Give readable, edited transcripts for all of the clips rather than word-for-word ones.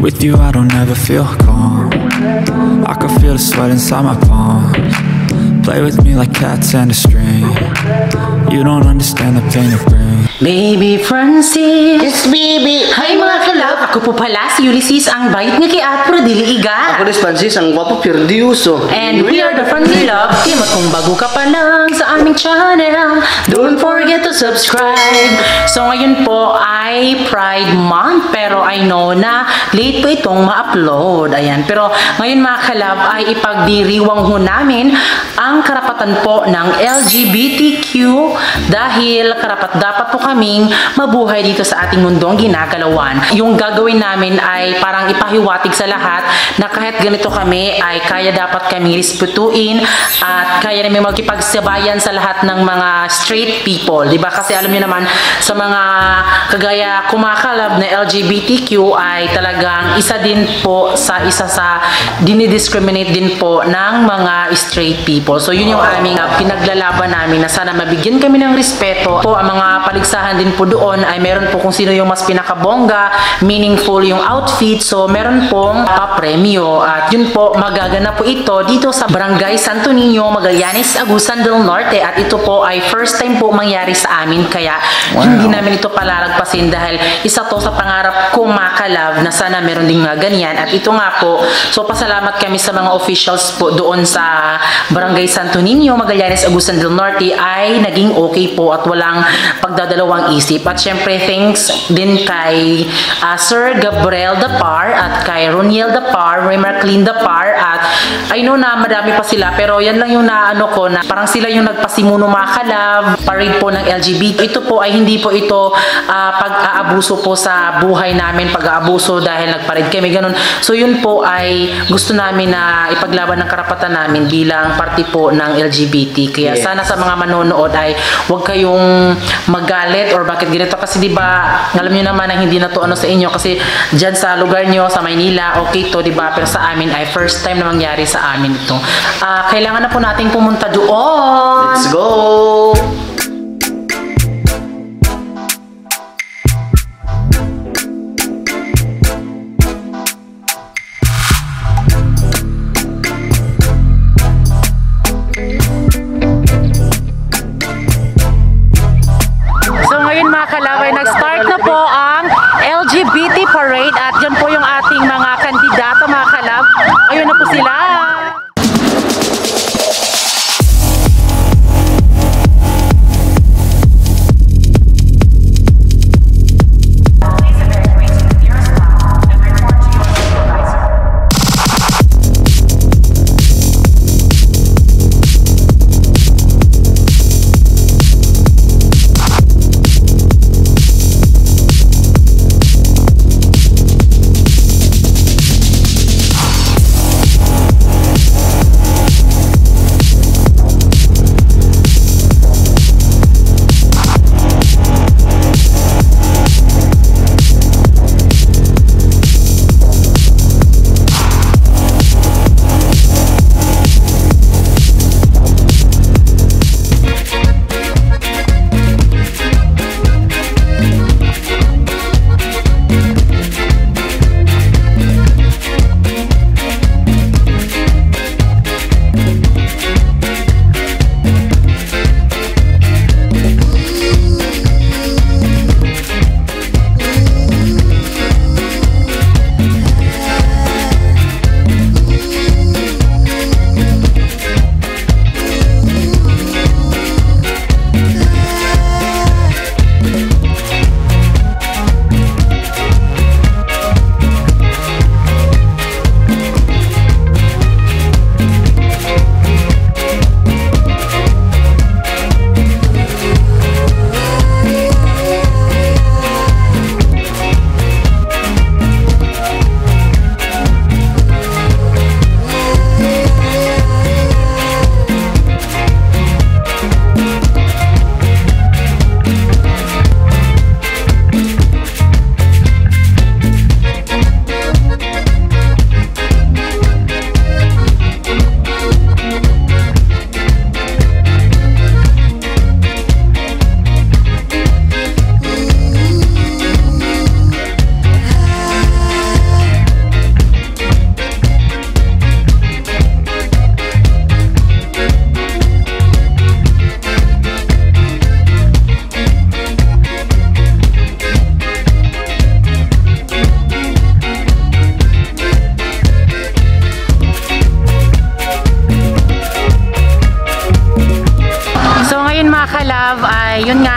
With you I don't ever feel calm. I can feel the sweat inside my palms. Play with me like cats and a string. You don't understand the pain it brings. Baby Francis. Yes, baby. Hi mga kalab. Ako po pala si Ulysses, ang bayit nga kay Atro Dili Iga. Ako ni Francis, ang gwapo Perdiuso. And we are the Friendly Love Team. At kung bago ka pa lang sa aming channel, don't forget to subscribe. So ngayon po ay Pride Month, pero I know na late po itong ma-upload. Ayan. Pero ngayon mga kalab ay ipagdiriwang ho namin ang karapatan po ng LGBTQ dahil dapat po kaming mabuhay dito sa ating mundong ginagalawan. Yung gagawin namin ay parang ipahiwatig sa lahat na kahit ganito kami ay kaya dapat kami respetuin at kaya namin magkipagsabayan sa lahat ng mga straight people. Diba? Kasi alam niyo naman sa mga kagaya kumakalab na LGBTQ ay talagang isa sa dinidiscriminate din po ng mga straight people. So yun yung aming pinaglalaban namin na sana mabigyan kami ng respeto po. Ang mga paligsahan din po doon ay meron po kung sino yung mas pinakabongga, meaningful yung outfit. So meron pong papremyo at yun po magaganap po ito dito sa Barangay Santo Niño, Magallanes, Agusan del Norte at ito po ay first time po mangyari sa amin kaya hindi namin ito palalagpasin dahil isa to sa pangarap ko makalab na sana meron din mga ganyan at ito nga po. So pasalamat kami sa mga officials po doon sa Barangay Santo Niño, Magallanes, Agusan del Norte ay naging okay po at walang pagdadalawang isip. At syempre thanks din kay Sir Gabriel Dapar at kay Roniel Dapar, Ray Marclin Dapar at I know na madami pa sila pero yan lang yung naano ko na parang sila yung nagpasimuno mga kalab, parade po ng LGBT. Ito po ay hindi po ito pag-aabuso po sa buhay namin, pag-aabuso dahil nagparade kami ganun. So yun po ay gusto namin na ipaglaban ng karapatan namin bilang parte po ng LGBT. Kaya sana sa mga manonood ay huwag kayong magalit or bakit ganito kasi diba alam niyo naman na hindi na to ano sa inyo kasi dyan sa lugar nyo sa Maynila okay to diba pero sa amin ay first time na mangyari sa amin ito. Kailangan na po nating pumunta doon. Let's go! Nag-start na po ang LGBT parade at dyan po yung ating mga kandidato mga kalab. Ayun na po sila.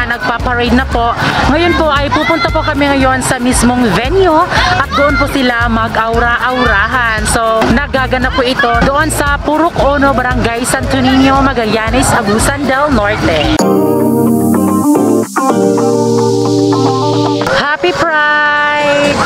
nagpaparade na po. Ngayon po ay pupunta po kami ngayon sa mismong venue at doon po sila mag-aura-aurahan. So nagaganap po ito doon sa Purok Ono, Barangay Santo Niño, Magallanes, Agusan del Norte. Happy Pride!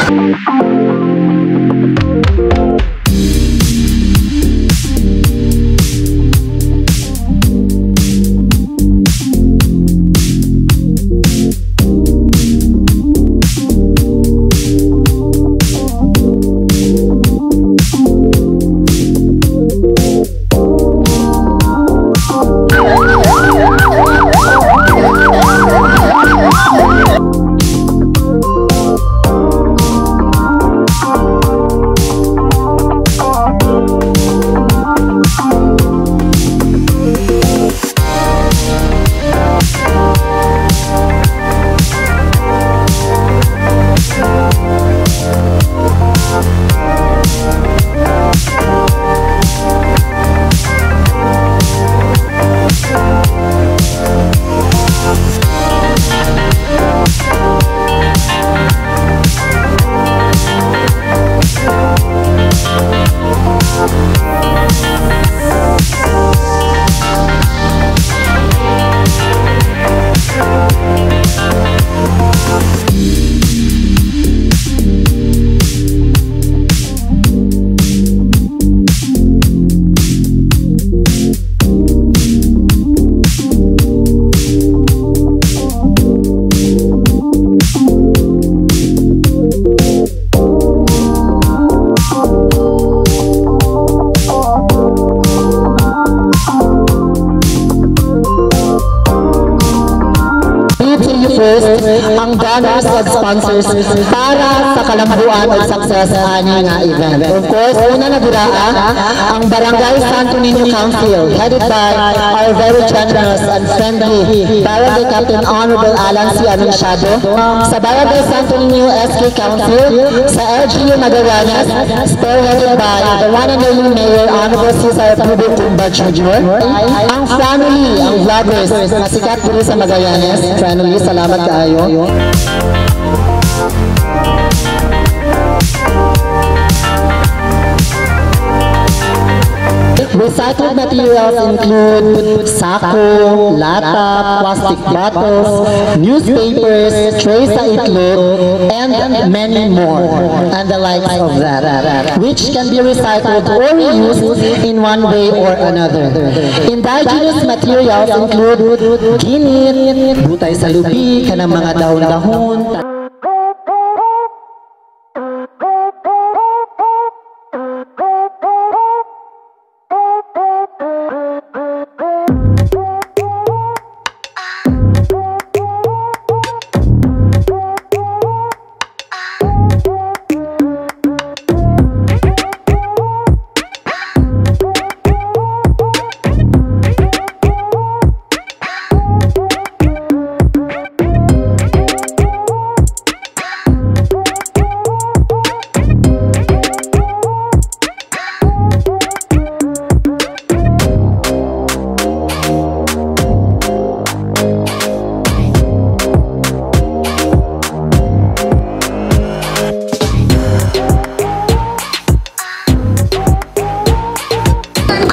Ang donors at sponsors para sa kalambuan at success ani nga event. Of course, una na dira ang Barangay Santo Niño Council headed by our very generous and friendly Barangay Captain Honorable Alan C. Anunciado, sa Barangay Santo Niño SK Council, sa LGU Magallanes, spearheaded by the one and only Mayor Honorable Cesar Pubo Cumba Jr. Ang family, ang vloggers na sikat dito sa Magallanes. Family, salamat kaayo. Recycled materials include sako, lata, plastic bottles, newspapers, trays sa itlog, and many more, and the likes of that, which can be recycled or reused in one way or another. Indigenous materials include ginit, butay sa lubi, kanang mga dahon-dahon,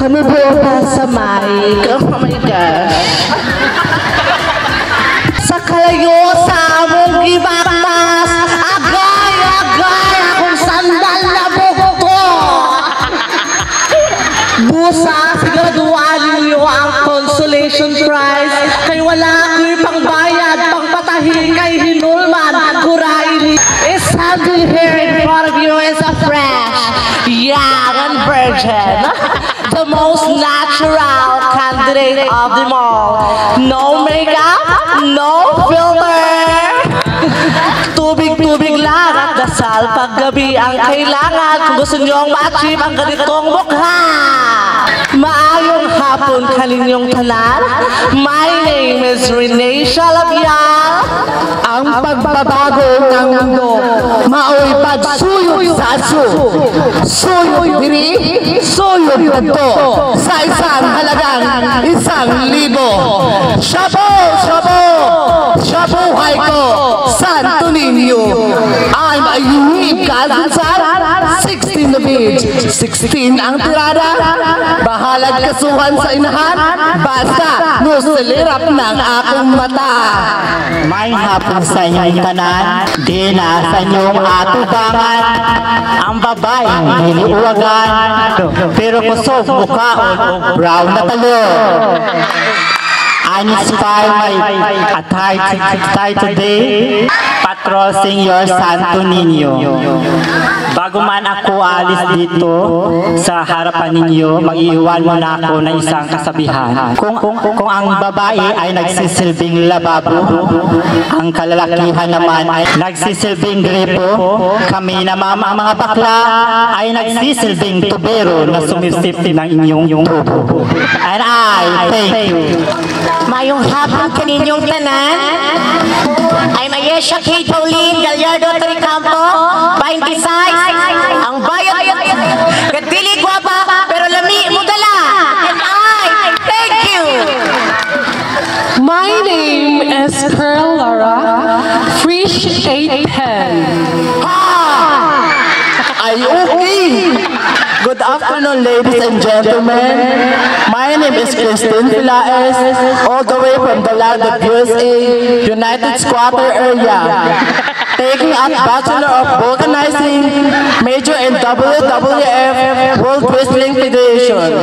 kami po sa mic. Oh my gosh. Sa kalayo sa among gibaktas, agay akong sandal na bukto. Busa, siguraduan niyo ang consolation prize kay wala ko'y pangbayad, pangpatahin kay hinulman, kuraili. Standing here in front of you is a fresh, young and virgin. The most natural candidate of them all. No makeup, no filter. Tubig-tubig lang at dasal paggabi ang kailangan kung gusto niyong ma-achieve ang ganitong mukha. Maayong hapon kaninyong tanan. My name is Renee Shalabial, ang ang pagbabago ng mundo. Mao'y pagsuyod sa aso. Suyod diri, suyod dito. Sa isang halagang 1,000. Shabu! Shabu! Shabuhay ko, Santo Niño. I'm a unique kasunsan. 16 na page. 16 ang tirada. Bahalag kasuhan sa inahan. Basta nusilirap ng akong mata. May hapon sa inyong tanan, di na sa inyong atubangan. Ang babaeng niliuwagan, pero kusog mukhaon o brown na talo. I inspire my attire today, patrolling your Santo Niño. Bago man ako alis dito sa harapan ninyo, mag-iwan mo na ako ng isang kasabihan. Kung ang babae ay nagsisilbing lababo, ang kalalakihan naman ay nagsisilbing gripo, kami naman ang mga bakla ay nagsisilbing tubero na sumisip ng inyong tubo. And I thank you. Mayong hapon kaninyong tanan. I'm Ayesha K. Pauline Gallardo Tricampo, 26. Ang bayad kadili guwapa pero lami mo dala. And I thank you. My name is Pearl Lara, Frisch 810. Ay, okay. Good afternoon, ladies and gentlemen. My name is Christine Pilaes, all the way from the land of USA, United Squatter area. Taking up Bachelor of Vulcanizing, major in WWF, World Wrestling Federation.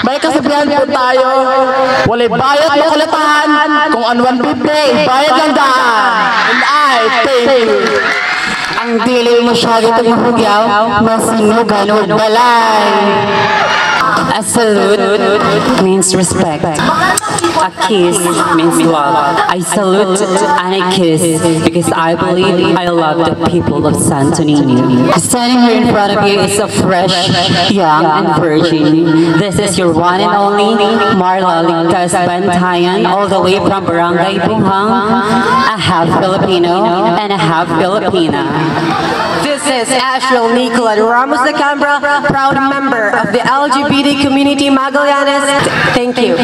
May kasabihan po tayo, walay bayad makulatahan, kung ano 150, bayad lang daan. And I thank you. Ang dili mo siya dito mahugyaw, masinugan o balay. A salute means respect. A kiss means love. I salute and I kiss because I believe I love the people of Santo Niño. Standing here in front of you is a fresh, young, and virgin. This is your one and only Marla Ligtas Bantayan, all the way from Barangay Bunghang, a half Filipino and a half Filipina. This is Ashel Nicola Ramos de Cambra, proud member of the LGBT community Magallanes. Thank you.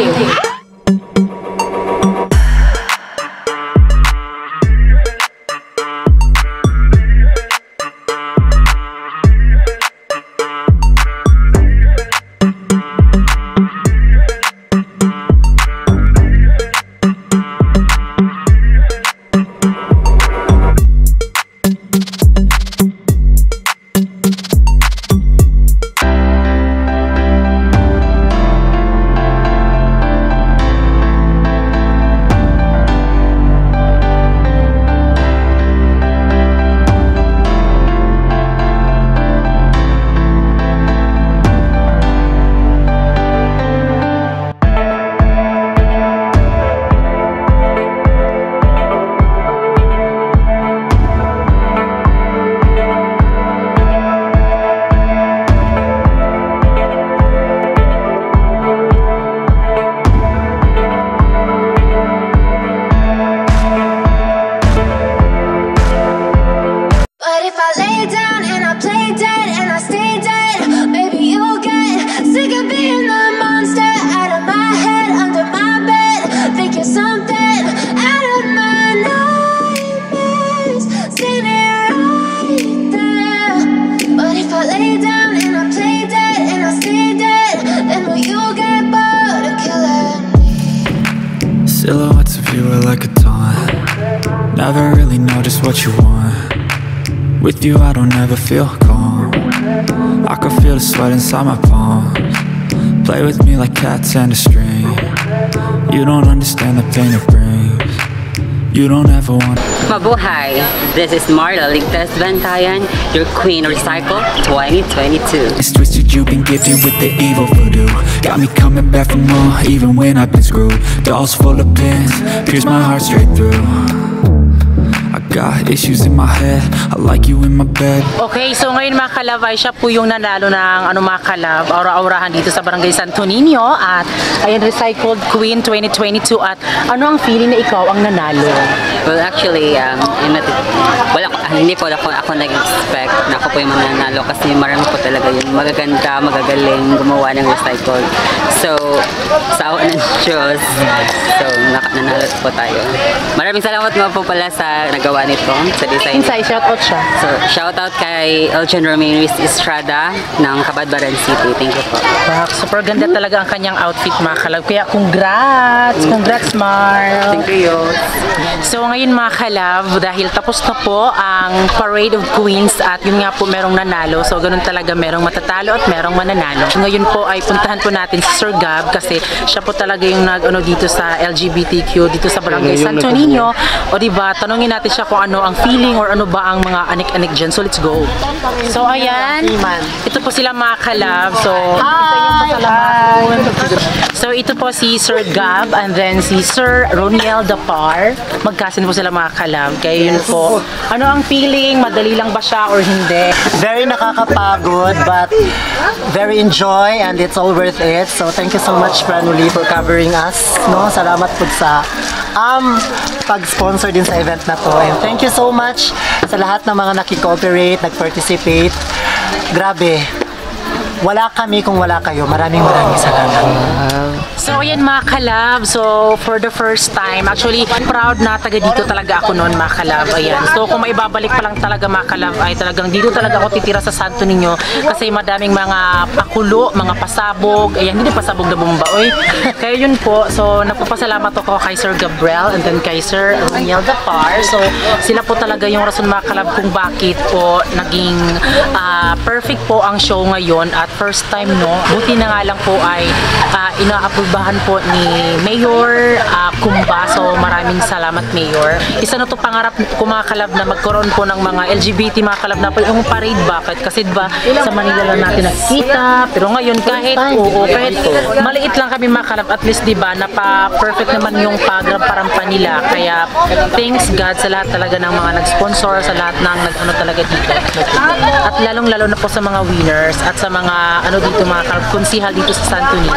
Silhouettes of you are like a taunt. Never really know just what you want. With you I don't ever feel calm. I can feel the sweat inside my palms. Play with me like cats and a string. You don't understand the pain it brings. You don't ever want. Mabuhay! This is Marla Ligtas Bantayan, your Queen Recycle 2022. It's twisted, you've been gifted with the evil voodoo. Got me coming back for more, even when I've been screwed. Dolls full of pins, pierce my heart straight through. I Got issues in my head, I like you in my bed. Okay, so ngayon mga kalab ay siya po yung nanalo ng mga kalab, aura-aurahan dito sa Barangay Santo Niño at ayan, Recycled Queen 2022. At ano ang feeling na ikaw ang nanalo? Well, actually, hindi po ako nag-expect na ako po yung mananalo kasi marami po talaga yung magaganda, magagaling gumawa ng recycled. So, sa awa ng Diyos, so nanalo po tayo. Maraming salamat nga po pala sa nagawa nito, sa design. Inside, shoutout siya. So, shoutout kay Elgin Ramirez Estrada ng Cabadbaran City. Thank you po. Super ganda talaga ang kanyang outfit mga kalab. Kaya congrats! Congrats, Mar! Thank you. So ngayon mga kalab, dahil tapos na po ang Parade of Queens at yun nga po merong nanalo. So ganun talaga, merong matatalo at merong mananalo. So, ngayon po ay puntahan po natin si Sir Gab kasi siya po talaga yung dito sa LGBTQ dito sa Barangay Santo Niño. O diba, tanungin natin siya kung ano ang feeling or ano ba ang mga anik-anik dyan. So let's go. So ayan, ito po sila mga kalab. So, so ito po si Sir Gab and then si Sir Roniel Dapar. Magkasin po sila mga kalab. Kaya yun po, ano ang feeling? Madali lang ba siya or hindi? Very nakakapagod but very enjoy and it's all worth it. So thank you so much Franuli for covering us. No, salamat po sa pag-sponsor din sa event na to. And thank you so much sa lahat ng mga naki-cooperate, nag-participate. Grabe. Wala kami kung wala kayo. Maraming salamat. So ayan mga kalab, so for the first time, actually proud na taga dito talaga ako noon mga kalab. Ayan. So kung maibabalik pa lang talaga mga kalab ay talagang dito talaga ako titira sa Santo Niño kasi madaming mga pakulo, mga pasabog. Ayan, hindi pasabog na bumba. Oy. Kaya yun po. So nagpapasalamat ako kay Sir Gabriel and then kay Sir Roniel Dapar. So sila po talaga yung rason mga kalab kung bakit po naging perfect po ang show ngayon at first time no. Buti na nga lang po ay ina-aprobahan po ni Mayor Kumba. So maraming salamat Mayor. Isa na to pangarap ko mga kalab na magkaroon po ng mga LGBT mga kalab na po yung parade. Bakit? Kasi diba sa Manila lang natin nakikita. Pero ngayon kahit maliit lang kami mga kalab, at least diba napa-perfect naman yung parampa nila. Kaya thanks God sa lahat talaga ng mga nag-sponsor, sa lahat ng nag-ano talaga dito. At lalong-lalo na po sa mga winners at sa mga dito mga kalab, konsihal dito sa Santo Niño.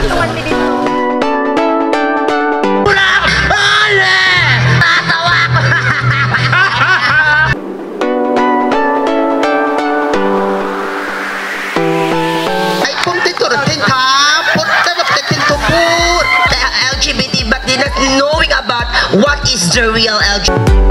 Ay, kontento rin ka. Punta na kontento po. Kaya LGBT but they're not knowing about what is the real LGBT.